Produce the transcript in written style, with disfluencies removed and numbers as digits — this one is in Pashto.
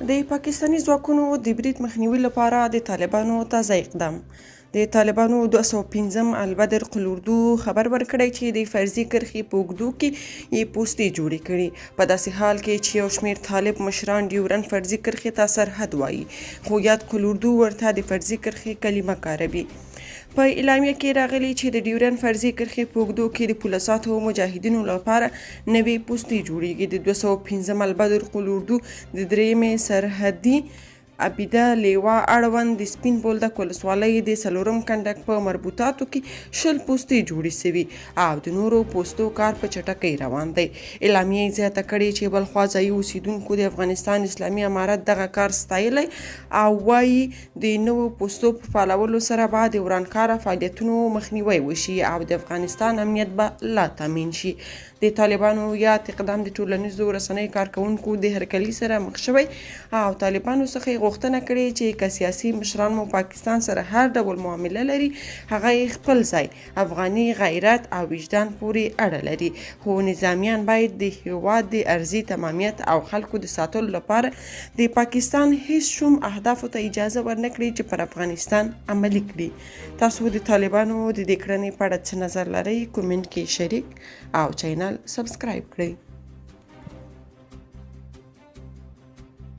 د پاکستاني ځواکونو د برید مخنیوي لپاره د طالبانو تازه اقدام. د طالبانو 205 البدر قلوردو خبر ورکړی چې د فرضي کرښې په اوږدو کې یې پوستې جوړې کړي، په داسې حال کې چې یو شمېر طالب مشران ډیورن فرضي کرښې ته سرحد وایي، خو یاد قلوردو ورته د فرضي کرښې کلمه کاروي. په اعلامیه کې راغلي چې د ډیورن فرضي کرښې په اوږدو کې د پولساتو مجاهدینو لپاره نوې پوستې جوړیږي. د 205 البدر قلوردو د درېیمې سرحدي عبیده لیوا اړوند د سپین بولدک ولسوالۍ د 4م کنډک په مربوطاتو کې 20 پوستې جوړې سوي او د نورو پوستو کار په چټکۍ روان دی. اعلامیه یې زیاته کړې چې بلخوا ځایي اوسیدونکو د افغانستان اسلامي امارت دغه کار ستایلی او وایي د نوو پوستو په فعالولو سره به د ورانکاره فعالیتونو مخنیوی وشي او د افغانستان امنیت به لا تامین شي. د طالبانو یاد اقدام د ټولنیزو رسنیو کارکونکو د هرکلي سره مخ شوی او طالبانو څخه غوښتنه کړې چې که سیاسي مشران مو پاکستان سره هر ډول معامله لري، هغه یې خپل ځای افغاني غیرت او وجدان پورې اړه لري، خو نظامیان باید د هیواد د ارضي تمامیت او خلکو د ساتلو لپاره د پاکستان هیڅ شوم اهدافو ته اجازه ورنکړي چې پر افغانستان عملي کړي. تاسو د طالبانو د دې کړنې په اړه څه نظر لرئ؟ کومنټ کې شریک او چینل سبسکرایب کړئ.